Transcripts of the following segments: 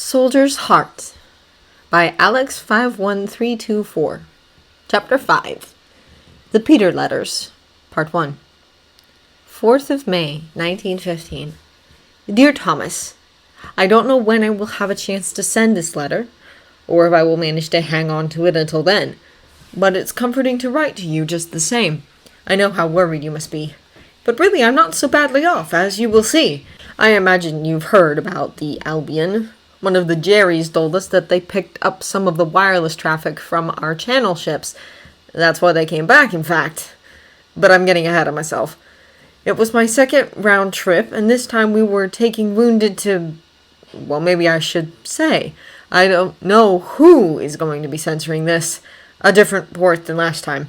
Soldier's Heart by Alex 51324. Chapter 5. The Peter Letters, Part 1. 4th of May, 1915. Dear Thomas, I don't know when I will have a chance to send this letter, or if I will manage to hang on to it until then, but it's comforting to write to you just the same. I know how worried you must be, but really I'm not so badly off, as you will see. I imagine you've heard about the Albion. One of the Jerrys told us that they picked up some of the wireless traffic from our channel ships. That's why they came back, in fact. But I'm getting ahead of myself. It was my second round trip, and this time we were taking wounded to... Well, maybe I should say. I don't know who is going to be censoring this. A different port than last time.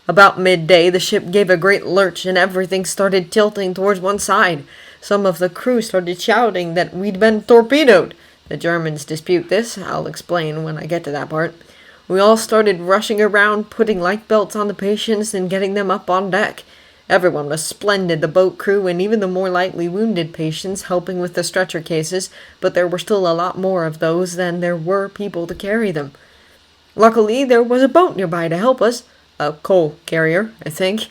About midday, the ship gave a great lurch, and everything started tilting towards one side. Some of the crew started shouting that we'd been torpedoed. The Germans dispute this. I'll explain when I get to that part. We all started rushing around, putting life belts on the patients and getting them up on deck. Everyone was splendid, the boat crew and even the more lightly wounded patients helping with the stretcher cases, but there were still a lot more of those than there were people to carry them. Luckily, there was a boat nearby to help us. A coal carrier, I think.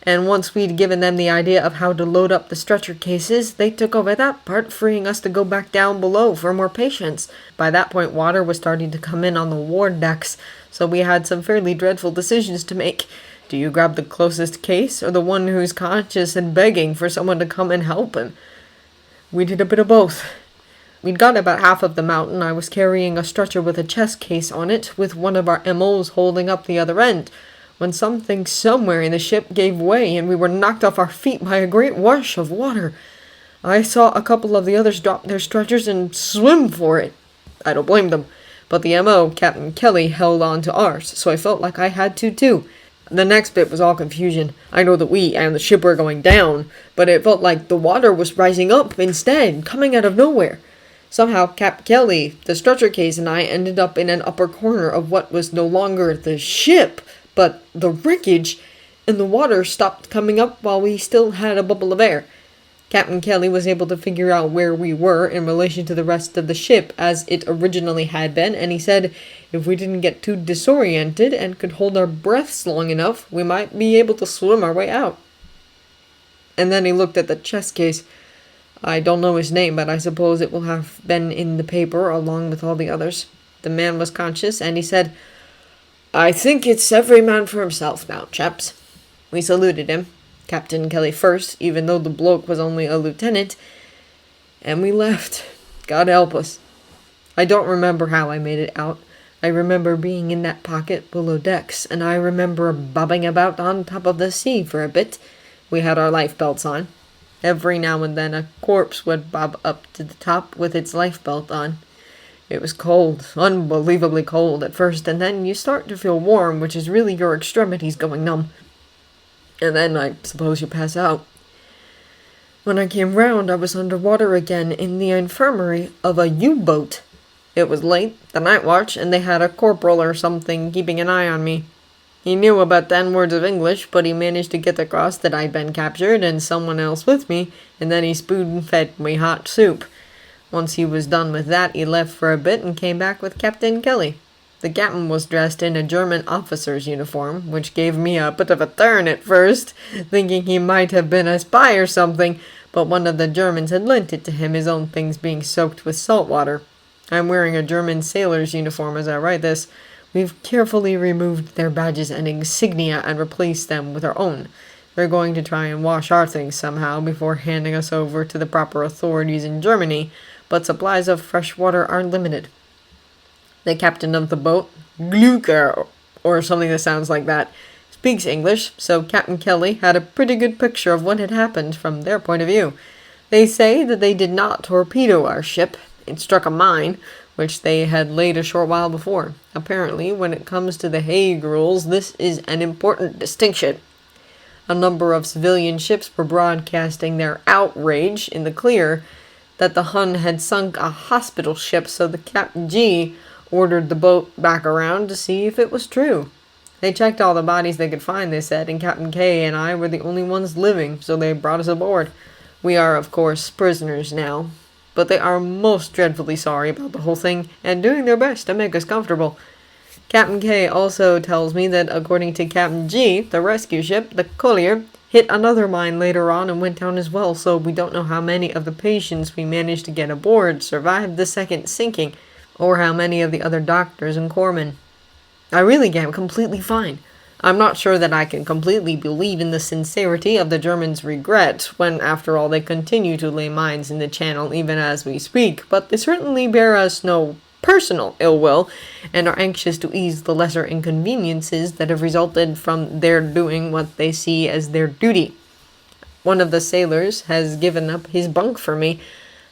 And once we'd given them the idea of how to load up the stretcher cases, they took over that part, freeing us to go back down below for more patients. By that point, water was starting to come in on the ward decks, so we had some fairly dreadful decisions to make. Do you grab the closest case, or the one who's conscious and begging for someone to come and help him? We did a bit of both. We'd got about half of the mountain. I was carrying a stretcher with a chest case on it, with one of our MOs holding up the other end, when something somewhere in the ship gave way and we were knocked off our feet by a great rush of water. I saw a couple of the others drop their stretchers and swim for it. I don't blame them, but the MO, Captain Kelly, held on to ours, so I felt like I had to too. The next bit was all confusion. I know that we and the ship were going down, but it felt like the water was rising up instead, coming out of nowhere. Somehow Cap Kelly, the stretcher case, and I ended up in an upper corner of what was no longer the ship, but the wreckage, and the water stopped coming up while we still had a bubble of air. Captain Kelly was able to figure out where we were in relation to the rest of the ship as it originally had been, and he said if we didn't get too disoriented and could hold our breaths long enough, we might be able to swim our way out. And then he looked at the chest case. I don't know his name, but I suppose it will have been in the paper along with all the others. The man was conscious, and he said, I think it's every man for himself now, chaps. We saluted him, Captain Kelly first, even though the bloke was only a lieutenant, and we left. God help us. I don't remember how I made it out. I remember being in that pocket below decks, and I remember bobbing about on top of the sea for a bit. We had our life belts on. Every now and then a corpse would bob up to the top with its life belt on. It was cold, unbelievably cold at first, and then you start to feel warm, which is really your extremities going numb. And then I suppose you pass out. When I came round, I was underwater again in the infirmary of a U-boat. It was late, the night watch, and they had a corporal or something keeping an eye on me. He knew about 10 words of English, but he managed to get across that I'd been captured and someone else with me, and then he spoon-fed me hot soup. Once he was done with that, he left for a bit and came back with Captain Kelly. The captain was dressed in a German officer's uniform, which gave me a bit of a turn at first, thinking he might have been a spy or something, but one of the Germans had lent it to him, his own things being soaked with salt water. I'm wearing a German sailor's uniform as I write this. We've carefully removed their badges and insignia and replaced them with our own. They're going to try and wash our things somehow before handing us over to the proper authorities in Germany, but supplies of fresh water are limited. The captain of the boat, Glucker, or something that sounds like that, speaks English, so Captain Kelly had a pretty good picture of what had happened from their point of view. They say that they did not torpedo our ship. It struck a mine, which they had laid a short while before. Apparently, when it comes to the Hague rules, this is an important distinction. A number of civilian ships were broadcasting their outrage in the clear that the Hun had sunk a hospital ship, so the Captain G ordered the boat back around to see if it was true. They checked all the bodies they could find, they said, and Captain K and I were the only ones living, so they brought us aboard. We are, of course, prisoners now, but they are most dreadfully sorry about the whole thing and doing their best to make us comfortable. Captain K also tells me that according to Captain G, the rescue ship, the Collier, hit another mine later on and went down as well, so we don't know how many of the patients we managed to get aboard survived the second sinking, or how many of the other doctors and corpsmen. I really am completely fine. I'm not sure that I can completely believe in the sincerity of the Germans' regret, when after all they continue to lay mines in the channel even as we speak, but they certainly bear us no personal ill will, and are anxious to ease the lesser inconveniences that have resulted from their doing what they see as their duty. One of the sailors has given up his bunk for me.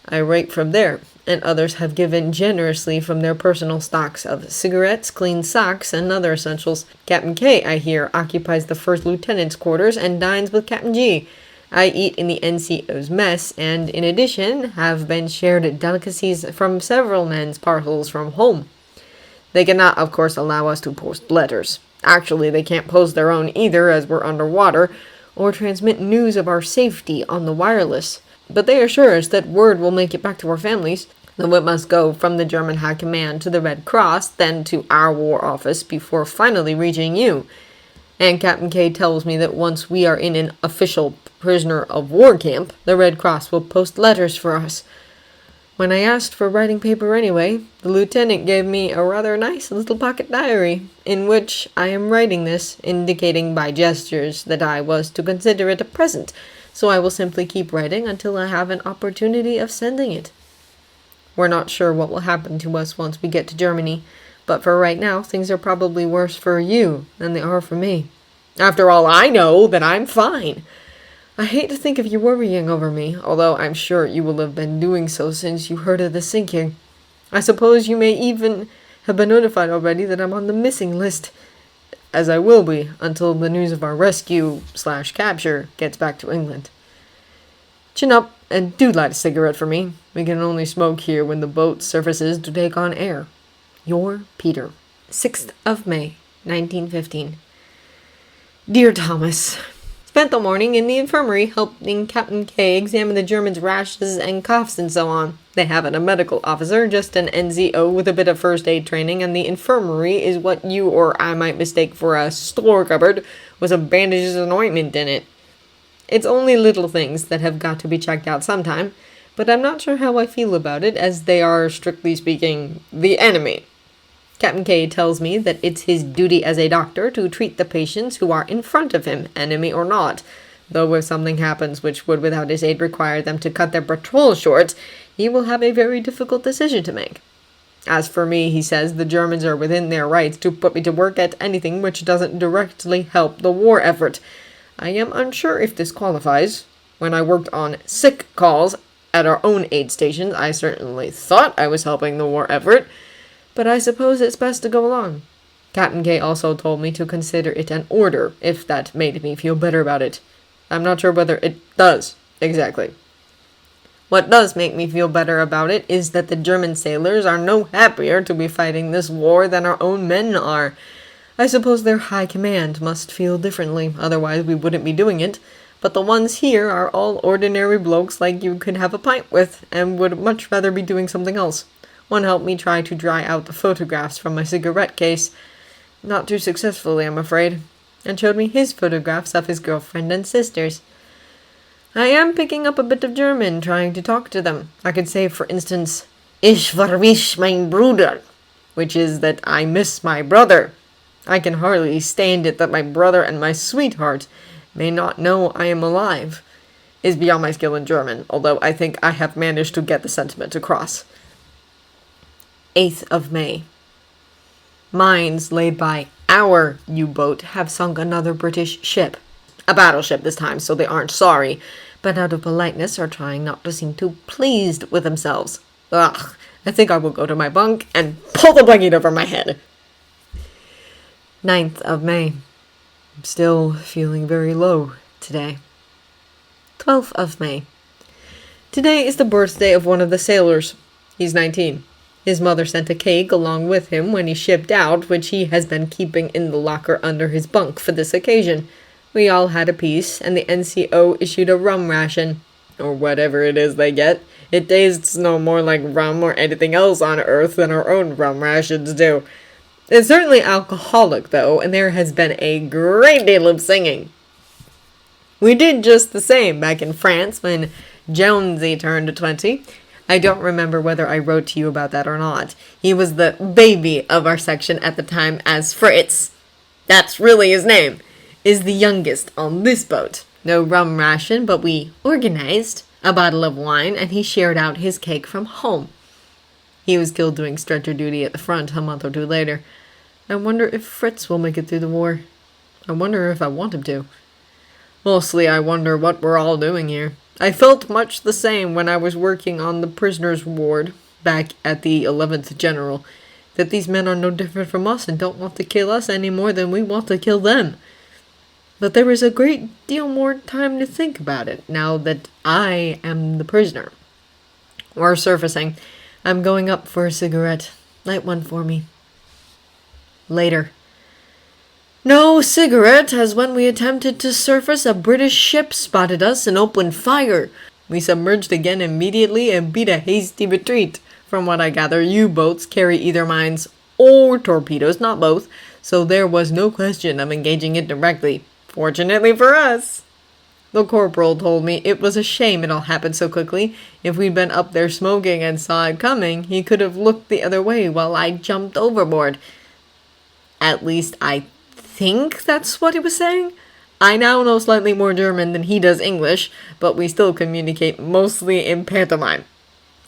I write from there, and others have given generously from their personal stocks of cigarettes, clean socks, and other essentials. Captain K, I hear, occupies the first lieutenant's quarters and dines with Captain G. I eat in the NCO's mess, and in addition have been shared delicacies from several men's parcels from home. They cannot, of course, allow us to post letters. Actually, they can't post their own either, as we're underwater, or transmit news of our safety on the wireless. But they assure us that word will make it back to our families, though it must go from the German High Command to the Red Cross, then to our War Office, before finally reaching you. And Captain K tells me that once we are in an official prisoner of war camp, the Red Cross will post letters for us. When I asked for writing paper anyway, the lieutenant gave me a rather nice little pocket diary, in which I am writing this, indicating by gestures that I was to consider it a present, so I will simply keep writing until I have an opportunity of sending it. We're not sure what will happen to us once we get to Germany, but for right now, things are probably worse for you than they are for me. After all, I know that I'm fine. I hate to think of you worrying over me, although I'm sure you will have been doing so since you heard of the sinking. I suppose you may even have been notified already that I'm on the missing list, as I will be until the news of our rescue/capture gets back to England. Chin up, and do light a cigarette for me. We can only smoke here when the boat surfaces to take on air. Your Peter. 6th of May, 1915. Dear Thomas, spent the morning in the infirmary helping Captain K examine the Germans' rashes and coughs and so on. They haven't a medical officer, just an NCO with a bit of first aid training, and the infirmary is what you or I might mistake for a store cupboard with some bandages and ointment in it. It's only little things that have got to be checked out sometime, but I'm not sure how I feel about it, as they are, strictly speaking, the enemy. Captain K tells me that it's his duty as a doctor to treat the patients who are in front of him, enemy or not, though if something happens which would without his aid require them to cut their patrol short, he will have a very difficult decision to make. As for me, he says, the Germans are within their rights to put me to work at anything which doesn't directly help the war effort. I am unsure if this qualifies. When I worked on sick calls at our own aid stations, I certainly thought I was helping the war effort, but I suppose it's best to go along. Captain K also told me to consider it an order, if that made me feel better about it. I'm not sure whether it does, exactly. What does make me feel better about it is that the German sailors are no happier to be fighting this war than our own men are. I suppose their high command must feel differently, otherwise we wouldn't be doing it, but the ones here are all ordinary blokes like you could have a pint with, and would much rather be doing something else. One helped me try to dry out the photographs from my cigarette case, not too successfully, I'm afraid, and showed me his photographs of his girlfriend and sisters. I am picking up a bit of German, trying to talk to them. I could say, for instance, Ich vermiss mein Bruder, which is that I miss my brother. I can hardly stand it that my brother and my sweetheart may not know I am alive. Is beyond my skill in German, although I think I have managed to get the sentiment across. 8th of May. Mines laid by our U-boat have sunk another British ship. A battleship this time, so they aren't sorry, but out of politeness are trying not to seem too pleased with themselves. Ugh, I think I will go to my bunk and pull the blanket over my head. 9th of May. I'm still feeling very low today. 12th of May. Today is the birthday of one of the sailors. He's 19. His mother sent a cake along with him when he shipped out, which he has been keeping in the locker under his bunk for this occasion. We all had a piece, and the NCO issued a rum ration, or whatever it is they get. It tastes no more like rum or anything else on Earth than our own rum rations do. It's certainly alcoholic, though, and there has been a great deal of singing. We did just the same back in France when Jonesy turned 20. I don't remember whether I wrote to you about that or not. He was the baby of our section at the time, as Fritz, that's really his name, is the youngest on this boat. No rum ration, but we organized a bottle of wine, and he shared out his cake from home. He was killed doing stretcher duty at the front a month or two later. I wonder if Fritz will make it through the war. I wonder if I want him to. Mostly I wonder what we're all doing here. I felt much the same when I was working on the prisoners' ward back at the 11th General, that these men are no different from us and don't want to kill us any more than we want to kill them. But there is a great deal more time to think about it now that I am the prisoner. We're surfacing. I'm going up for a cigarette. Light one for me. Later. No cigarette, as when we attempted to surface, a British ship spotted us and opened fire. We submerged again immediately and beat a hasty retreat. From what I gather, U-boats carry either mines or torpedoes, not both, so there was no question of engaging it directly. Fortunately for us. The corporal told me it was a shame it all happened so quickly. If we'd been up there smoking and saw it coming, he could have looked the other way while I jumped overboard. At least I think that's what he was saying. I now know slightly more German than he does English, but we still communicate mostly in pantomime.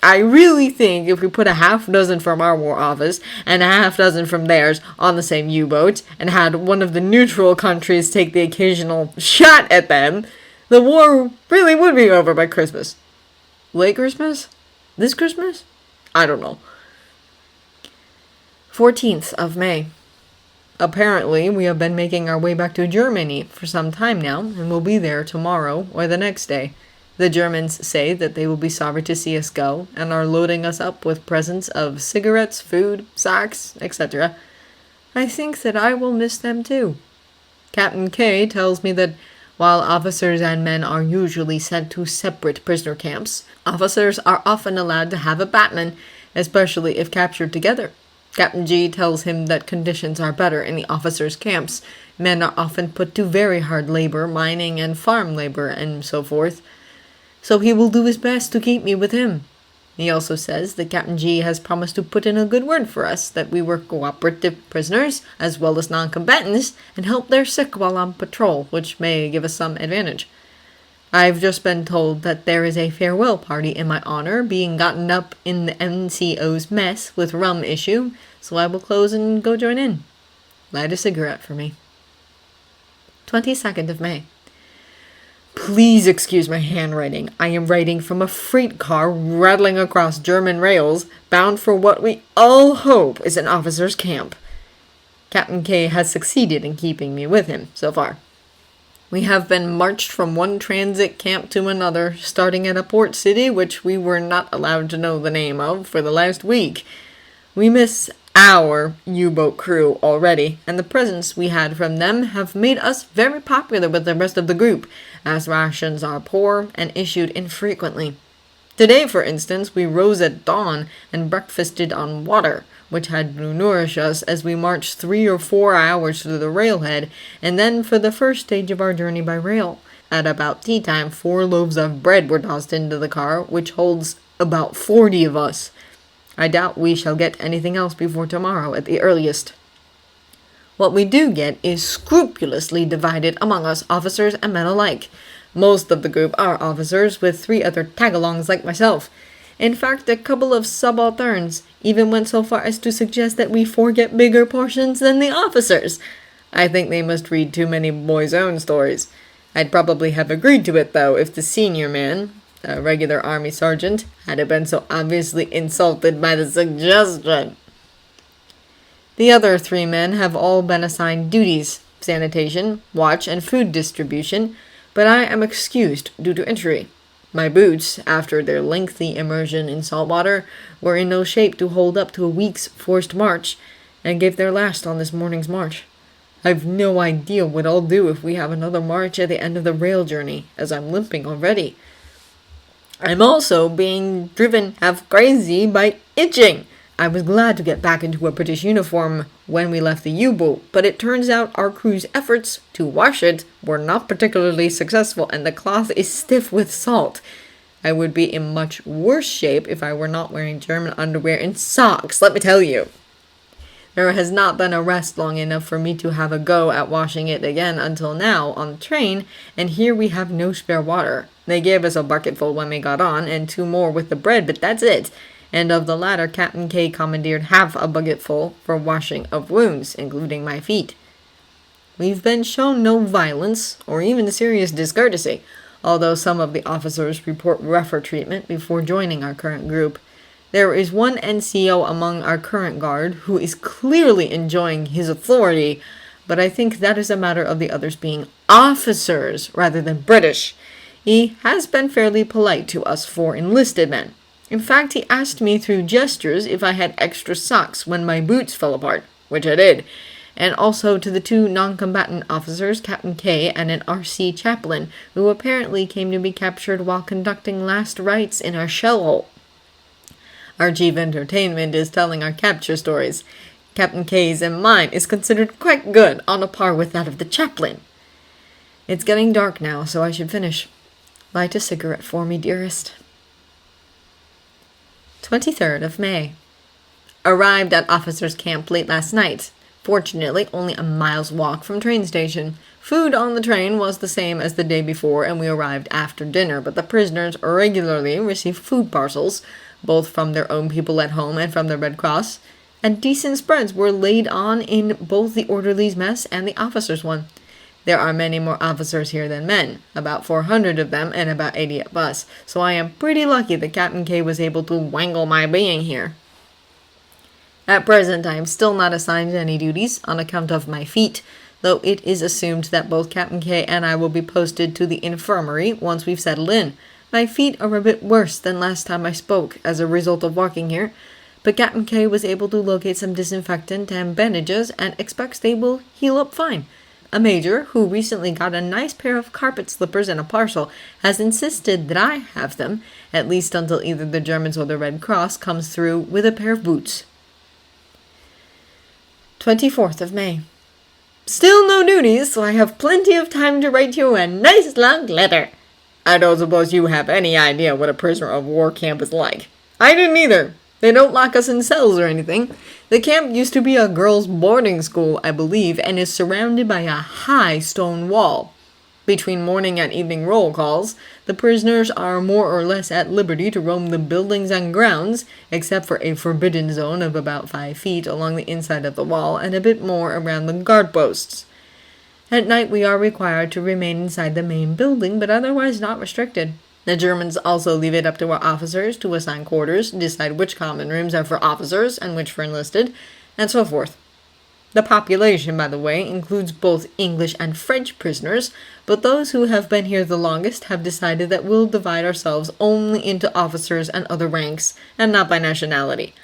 I really think if we put a half dozen from our war office and a half dozen from theirs on the same U-boat and had one of the neutral countries take the occasional shot at them, the war really would be over by Christmas. Late Christmas? This Christmas? I don't know. 14th of May. Apparently, we have been making our way back to Germany for some time now, and will be there tomorrow or the next day. The Germans say that they will be sorry to see us go, and are loading us up with presents of cigarettes, food, socks, etc. I think that I will miss them too. Captain K tells me that while officers and men are usually sent to separate prisoner camps, officers are often allowed to have a batman, especially if captured together. Captain G tells him that conditions are better in the officers' camps. Men are often put to very hard labor, mining and farm labor, and so forth. So he will do his best to keep me with him. He also says that Captain G has promised to put in a good word for us, that we were cooperative prisoners, as well as non-combatants, and help their sick while on patrol, which may give us some advantage. I've just been told that there is a farewell party in my honor being gotten up in the NCO's mess with rum issue, so I will close and go join in. Light a cigarette for me. 22nd of May. Please excuse my handwriting. I am writing from a freight car rattling across German rails, bound for what we all hope is an officer's camp. Captain K has succeeded in keeping me with him so far. We have been marched from one transit camp to another, starting at a port city which we were not allowed to know the name of for the last week. We miss our U-boat crew already, and the presents we had from them have made us very popular with the rest of the group, as rations are poor and issued infrequently. Today, for instance, we rose at dawn and breakfasted on water, which had to nourish us as we marched 3 or 4 hours to the railhead, and then for the first stage of our journey by rail. At about tea time, 4 loaves of bread were tossed into the car, which holds about 40 of us. I doubt we shall get anything else before tomorrow at the earliest. What we do get is scrupulously divided among us, officers and men alike. Most of the group are officers, with 3 other tagalongs like myself. In fact, a couple of subalterns even went so far as to suggest that we forget bigger portions than the officers. I think they must read too many Boys' Own stories. I'd probably have agreed to it, though, if the senior man, a regular army sergeant, hadn't been so obviously insulted by the suggestion. The other 3 men have all been assigned duties, sanitation, watch, and food distribution, but I am excused due to injury. My boots, after their lengthy immersion in salt water, were in no shape to hold up to a week's forced march, and gave their last on this morning's march. I've no idea what I'll do if we have another march at the end of the rail journey, as I'm limping already. I'm also being driven half crazy by itching. I was glad to get back into a British uniform when we left the U-boat, but it turns out our crew's efforts to wash it were not particularly successful, and the cloth is stiff with salt. I would be in much worse shape if I were not wearing German underwear and socks, let me tell you. There has not been a rest long enough for me to have a go at washing it again until now on the train, and here we have no spare water. They gave us a bucketful when we got on, and 2 more with the bread, but that's it. And of the latter, Captain K commandeered half a bucketful for washing of wounds, including my feet. We've been shown no violence, or even serious discourtesy, although some of the officers report rougher treatment before joining our current group. There is one NCO among our current guard who is clearly enjoying his authority, but I think that is a matter of the others being officers rather than British. He has been fairly polite to us 4 enlisted men. In fact, he asked me through gestures if I had extra socks when my boots fell apart, which I did, and also to the 2 non-combatant officers, Captain K and an RC chaplain, who apparently came to be captured while conducting last rites in our shell hole. Our chief entertainment is telling our capture stories. Captain K's and mine is considered quite good, on a par with that of the chaplain. It's getting dark now, so I should finish. Light a cigarette for me, dearest. 23rd of May. Arrived at officers' camp late last night. Fortunately, only a mile's walk from train station. Food on the train was the same as the day before, and we arrived after dinner, but the prisoners regularly receive food parcels, both from their own people at home and from the Red Cross, and decent spreads were laid on in both the orderlies' mess and the officers' one. There are many more officers here than men, about 400 of them and about 80 of us, so I am pretty lucky that Captain K was able to wangle my being here. At present, I am still not assigned any duties on account of my feet, though it is assumed that both Captain K and I will be posted to the infirmary once we've settled in. My feet are a bit worse than last time I spoke as a result of walking here, but Captain K was able to locate some disinfectant and bandages and expects they will heal up fine. A major, who recently got a nice pair of carpet slippers and a parcel, has insisted that I have them, at least until either the Germans or the Red Cross comes through with a pair of boots. 24th of May. Still no duties, so I have plenty of time to write you a nice long letter. I don't suppose you have any idea what a prisoner of war camp is like. I didn't either. They don't lock us in cells or anything. The camp used to be a girls' boarding school, I believe, and is surrounded by a high stone wall. Between morning and evening roll calls, the prisoners are more or less at liberty to roam the buildings and grounds, except for a forbidden zone of about 5 feet along the inside of the wall and a bit more around the guard posts. At night we are required to remain inside the main building, but otherwise not restricted. The Germans also leave it up to our officers to assign quarters, decide which common rooms are for officers and which for enlisted, and so forth. The population, by the way, includes both English and French prisoners, but those who have been here the longest have decided that we'll divide ourselves only into officers and other ranks, and not by nationality.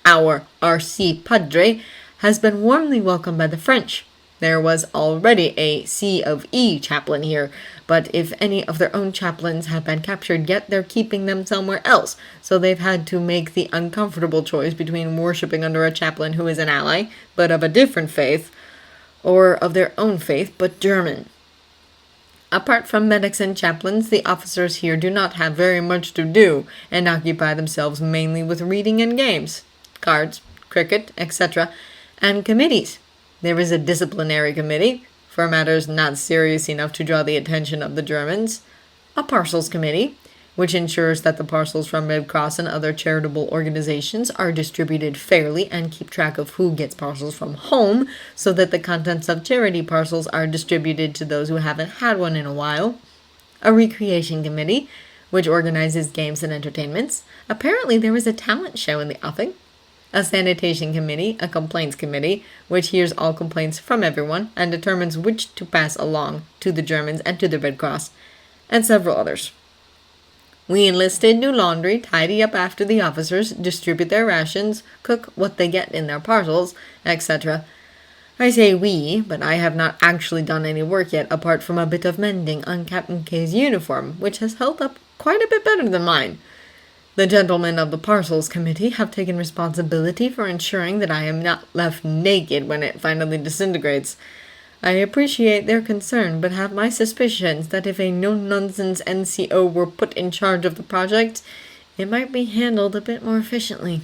Our RC Padre has been warmly welcomed by the French. There was already a C of E chaplain here, but if any of their own chaplains have been captured yet, they're keeping them somewhere else, so they've had to make the uncomfortable choice between worshipping under a chaplain who is an ally, but of a different faith, or of their own faith, but German. Apart from medics and chaplains, the officers here do not have very much to do, and occupy themselves mainly with reading and games, cards, cricket, etc., and committees. There is a disciplinary committee, for matters not serious enough to draw the attention of the Germans, a parcels committee, which ensures that the parcels from Red Cross and other charitable organizations are distributed fairly and keep track of who gets parcels from home, so that the contents of charity parcels are distributed to those who haven't had one in a while, a recreation committee, which organizes games and entertainments. Apparently there is a talent show in the offing. A sanitation committee, a complaints committee, which hears all complaints from everyone and determines which to pass along to the Germans and to the Red Cross, and several others. We enlisted do laundry, tidy up after the officers, distribute their rations, cook what they get in their parcels, etc. I say we, but I have not actually done any work yet apart from a bit of mending on Captain K's uniform, which has held up quite a bit better than mine. The gentlemen of the parcels committee have taken responsibility for ensuring that I am not left naked when it finally disintegrates. I appreciate their concern, but have my suspicions that if a no-nonsense NCO were put in charge of the project, it might be handled a bit more efficiently.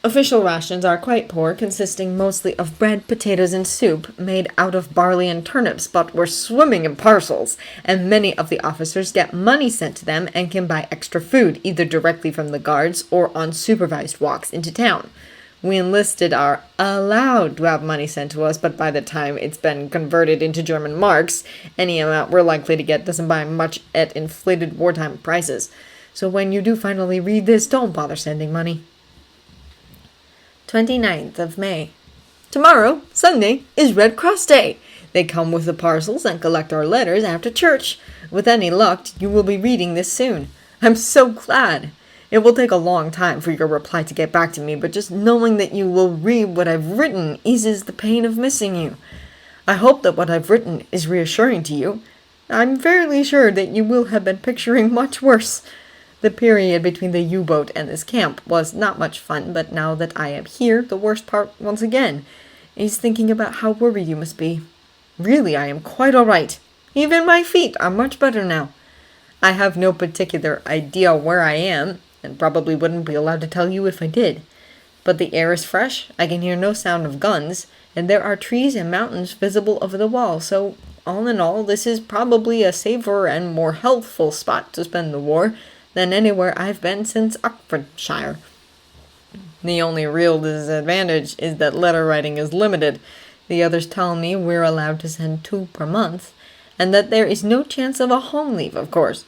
Official rations are quite poor, consisting mostly of bread, potatoes, and soup made out of barley and turnips, but we're swimming in parcels, and many of the officers get money sent to them and can buy extra food, either directly from the guards or on supervised walks into town. We enlisted are allowed to have money sent to us, but by the time it's been converted into German marks, any amount we're likely to get doesn't buy much at inflated wartime prices. So when you do finally read this, don't bother sending money. 29th of May. Tomorrow, Sunday, is Red Cross Day. They come with the parcels and collect our letters after church. With any luck, you will be reading this soon. I'm so glad. It will take a long time for your reply to get back to me, but just knowing that you will read what I've written eases the pain of missing you. I hope that what I've written is reassuring to you. I'm fairly sure that you will have been picturing much worse. The period between the U-boat and this camp was not much fun, but now that I am here, the worst part once again is thinking about how worried you must be. Really, I am quite all right. Even my feet are much better now. I have no particular idea where I am, and probably wouldn't be allowed to tell you if I did. But the air is fresh, I can hear no sound of guns, and there are trees and mountains visible over the wall, so all in all, this is probably a safer and more healthful spot to spend the war than anywhere I've been since Oxfordshire. The only real disadvantage is that letter writing is limited. The others tell me we're allowed to send 2 per month, and that there is no chance of a home leave, of course.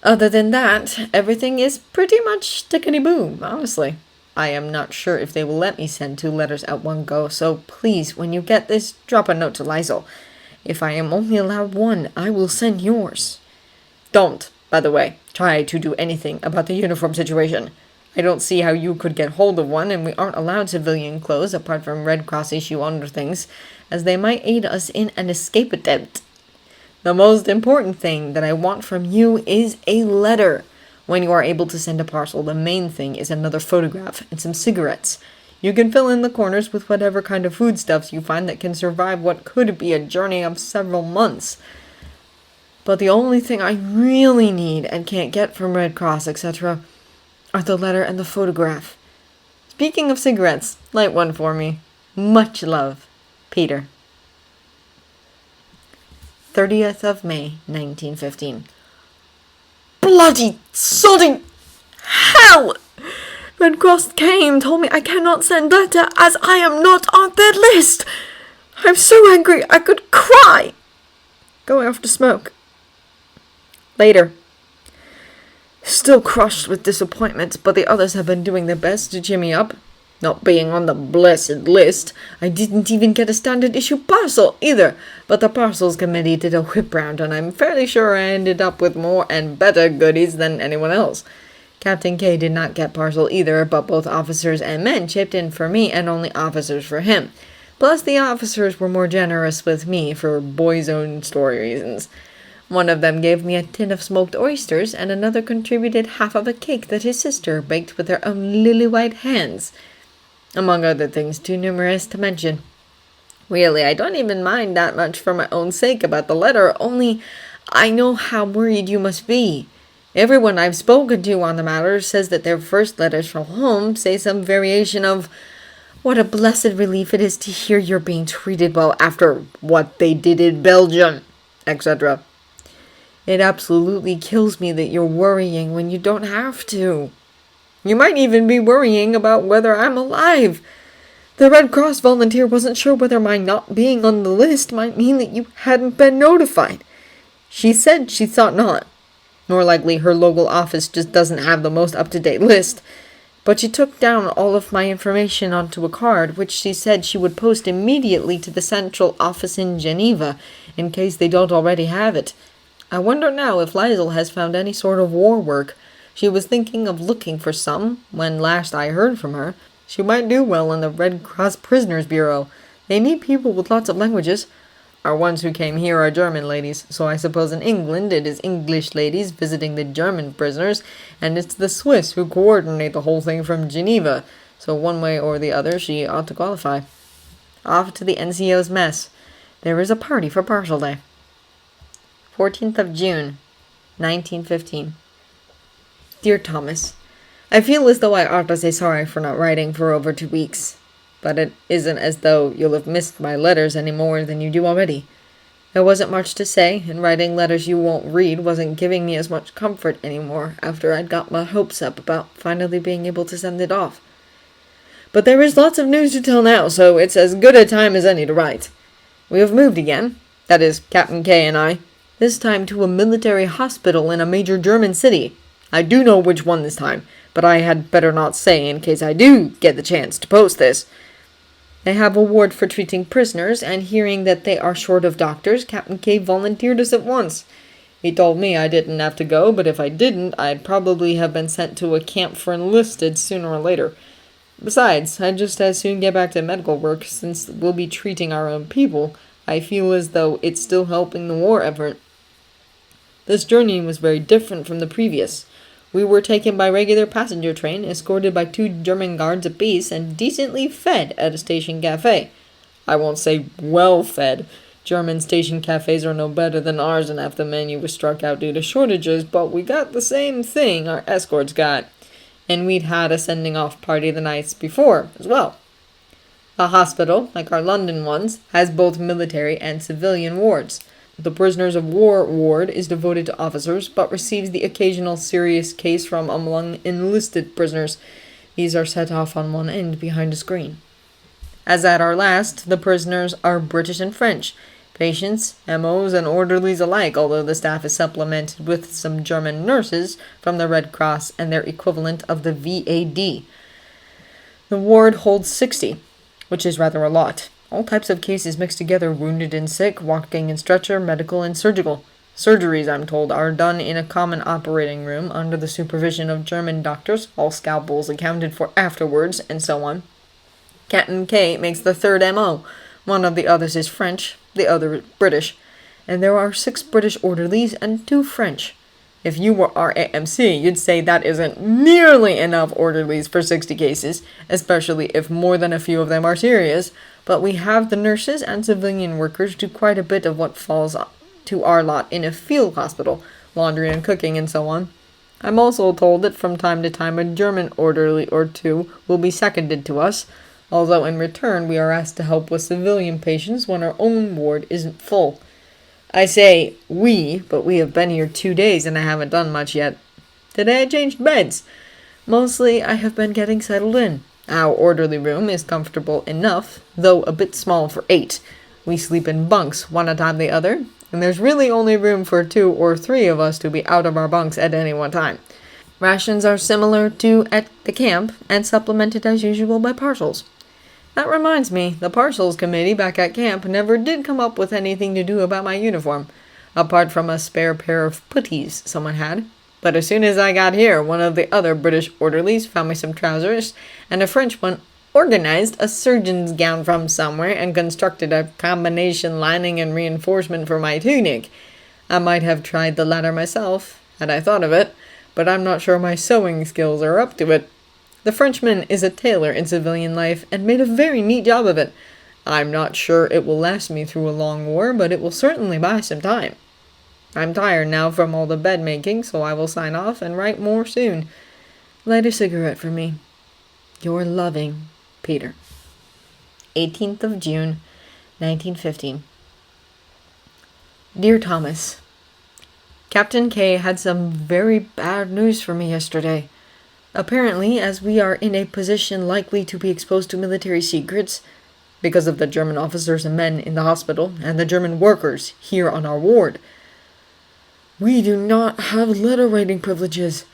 Other than that, everything is pretty much tickety-boom, honestly. I am not sure if they will let me send 2 letters at one go, so please, when you get this, drop a note to Liesel. If I am only allowed 1, I will send yours. Don't, by the way, try to do anything about the uniform situation. I don't see how you could get hold of one, and we aren't allowed civilian clothes apart from Red Cross issue under things, as they might aid us in an escape attempt. The most important thing that I want from you is a letter. When you are able to send a parcel, the main thing is another photograph and some cigarettes. You can fill in the corners with whatever kind of foodstuffs you find that can survive what could be a journey of several months. But the only thing I really need and can't get from Red Cross, etc., are the letter and the photograph. Speaking of cigarettes, light one for me. Much love, Peter. 30th of May, 1915. Bloody sodding hell! Red Cross came, told me I cannot send letter as I am not on their list. I'm so angry I could cry. Going off to smoke. Later. Still crushed with disappointment, but the others have been doing their best to cheer me up. Not being on the blessed list, I didn't even get a standard issue parcel either, but the parcels committee did a whip round, and I'm fairly sure I ended up with more and better goodies than anyone else. Captain K did not get parcel either, but both officers and men chipped in for me and only officers for him. Plus the officers were more generous with me for boys' own story reasons. One of them gave me a tin of smoked oysters, and another contributed half of a cake that his sister baked with her own lily-white hands. Among other things too numerous to mention. Really, I don't even mind that much for my own sake about the letter, only I know how worried you must be. Everyone I've spoken to on the matter says that their first letters from home say some variation of, "What a blessed relief it is to hear you're being treated well after what they did in Belgium," etc. It absolutely kills me that you're worrying when you don't have to. You might even be worrying about whether I'm alive. The Red Cross volunteer wasn't sure whether my not being on the list might mean that you hadn't been notified. She said she thought not. More likely her local office just doesn't have the most up-to-date list. But she took down all of my information onto a card, which she said she would post immediately to the central office in Geneva, in case they don't already have it. I wonder now if Liesel has found any sort of war work. She was thinking of looking for some, when last I heard from her. She might do well in the Red Cross Prisoners Bureau. They need people with lots of languages. Our ones who came here are German ladies, so I suppose in England it is English ladies visiting the German prisoners, and it's the Swiss who coordinate the whole thing from Geneva, so one way or the other she ought to qualify. Off to the NCO's mess. There is a party for Partial Day. 14th of June, 1915. Dear Thomas, I feel as though I ought to say sorry for not writing for over 2 weeks. But it isn't as though you'll have missed my letters any more than you do already. There wasn't much to say, and writing letters you won't read wasn't giving me as much comfort anymore after I'd got my hopes up about finally being able to send it off. But there is lots of news to tell now, so it's as good a time as any to write. We have moved again, that is, Captain K and I, this time to a military hospital in a major German city. I do know which one this time, but I had better not say in case I do get the chance to post this. They have a ward for treating prisoners, and hearing that they are short of doctors, Captain K volunteered us at once. He told me I didn't have to go, but if I didn't, I'd probably have been sent to a camp for enlisted sooner or later. Besides, I'd just as soon get back to medical work, since we'll be treating our own people. I feel as though it's still helping the war effort. This journey was very different from the previous. We were taken by regular passenger train, escorted by 2 German guards apiece, and decently fed at a station cafe. I won't say well fed. German station cafes are no better than ours, and half the menu was struck out due to shortages, but we got the same thing our escorts got. And we'd had a sending-off party the nights before, as well. The hospital, like our London ones, has both military and civilian wards. The prisoners of war ward is devoted to officers, but receives the occasional serious case from among enlisted prisoners. These are set off on one end behind a screen. As at our last, the prisoners are British and French, patients, MOs, and orderlies alike, although the staff is supplemented with some German nurses from the Red Cross and their equivalent of the VAD. The ward holds 60, which is rather a lot. All types of cases mixed together, wounded and sick, walking in stretcher, medical and surgical. Surgeries, I'm told, are done in a common operating room under the supervision of German doctors, all scalpels accounted for afterwards, and so on. Captain K makes the 3rd MO. One of the others is French, the other British, and there are 6 British orderlies and 2 French. If you were our AMC, you'd say that isn't nearly enough orderlies for 60 cases, especially if more than a few of them are serious, but we have the nurses and civilian workers do quite a bit of what falls to our lot in a field hospital, laundry and cooking and so on. I'm also told that from time to time a German orderly or 2 will be seconded to us, although in return we are asked to help with civilian patients when our own ward isn't full. I say we, but we have been here 2 days and I haven't done much yet. Today I changed beds. Mostly I have been getting settled in. Our orderly room is comfortable enough, though a bit small for 8. We sleep in bunks, one atop the other, and there's really only room for 2 or 3 of us to be out of our bunks at any one time. Rations are similar to at the camp, and supplemented as usual by parcels. That reminds me, the parcels committee back at camp never did come up with anything to do about my uniform, apart from a spare pair of puttees someone had. But as soon as I got here, one of the other British orderlies found me some trousers, and a French one organized a surgeon's gown from somewhere and constructed a combination lining and reinforcement for my tunic. I might have tried the latter myself, had I thought of it, but I'm not sure my sewing skills are up to it. The Frenchman is a tailor in civilian life and made a very neat job of it. I'm not sure it will last me through a long war, but it will certainly buy some time. I'm tired now from all the bed making, so I will sign off and write more soon. Light a cigarette for me. Your loving, Peter. 18th of June, 1915. Dear Thomas, Captain K had some very bad news for me yesterday. Apparently, as we are in a position likely to be exposed to military secrets, because of the German officers and men in the hospital, and the German workers here on our ward, we do not have letter writing privileges.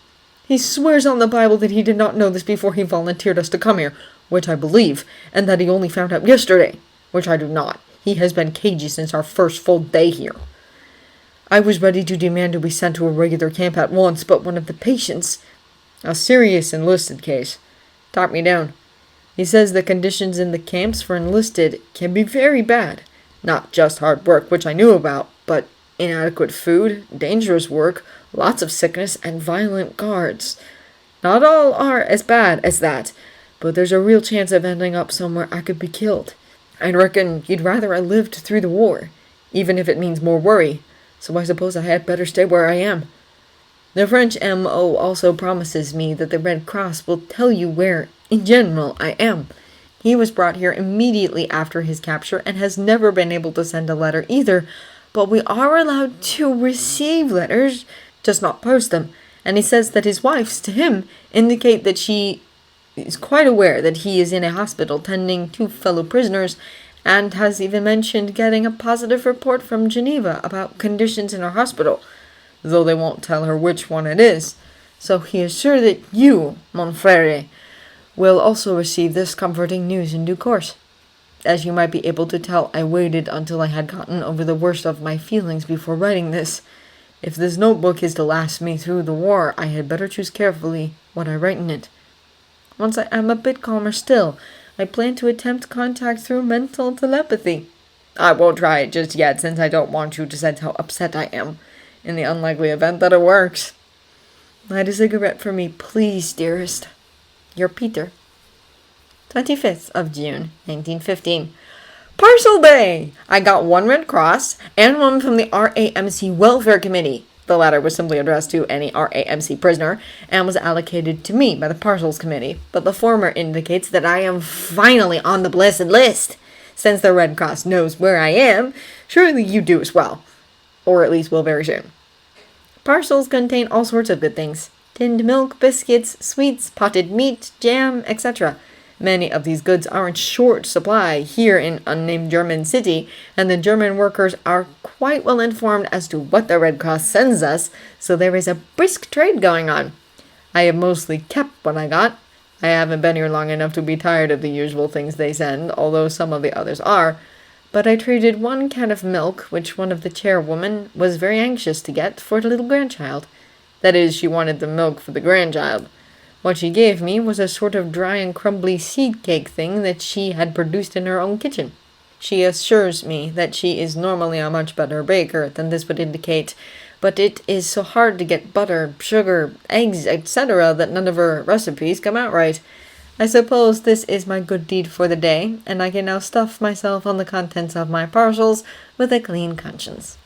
He swears on the Bible that he did not know this before he volunteered us to come here, which I believe, and that he only found out yesterday, which I do not. He has been cagey since our first full day here. I was ready to demand to be sent to a regular camp at once, but one of the patients, a serious enlisted case, talked me down. He says the conditions in the camps for enlisted can be very bad, Not just hard work, which I knew about, but inadequate food, dangerous work, lots of sickness, and violent guards. Not all are as bad as that, but there's a real chance of ending up somewhere I could be killed. I reckon you'd rather I lived through the war, even if it means more worry, so I suppose I had better stay where I am. The French M.O. also promises me that the Red Cross will tell you where, in general, I am. He was brought here immediately after his capture and has never been able to send a letter either, but we are allowed to receive letters, just not post them, and he says that his wife's, to him, indicate that she is quite aware that he is in a hospital tending two fellow prisoners, and has even mentioned getting a positive report from Geneva about conditions in our hospital, though they won't tell her which one it is. So he is sure that you, mon frere, will also receive this comforting news in due course. As you might be able to tell, I waited until I had gotten over the worst of my feelings before writing this. If this notebook is to last me through the war, I had better choose carefully what I write in it. Once I am a bit calmer still, I plan to attempt contact through mental telepathy. I won't try it just yet, since I don't want you to sense how upset I am, in the unlikely event that it works. Light a cigarette for me, please, dearest. Your Peter. 25th of June, 1915. Parcel Day! I got one Red Cross and one from the RAMC Welfare Committee. The latter was simply addressed to any RAMC prisoner and was allocated to me by the Parcels Committee, but the former indicates that I am finally on the blessed list. Since the Red Cross knows where I am, surely you do as well. Or at least will very soon. Parcels contain all sorts of good things. Tinned milk, biscuits, sweets, potted meat, jam, etc. Many of these goods are in short supply here in unnamed German city, and the German workers are quite well informed as to what the Red Cross sends us, so there is a brisk trade going on. I have mostly kept what I got. I haven't been here long enough to be tired of the usual things they send, although some of the others are. But I traded one can of milk, which one of the chairwomen was very anxious to get, for the little grandchild. That is, she wanted the milk for the grandchild. What she gave me was a sort of dry and crumbly seed cake thing that she had produced in her own kitchen. She assures me that she is normally a much better baker than this would indicate, but it is so hard to get butter, sugar, eggs, etc. that none of her recipes come out right. I suppose this is my good deed for the day, and I can now stuff myself on the contents of my parcels with a clean conscience.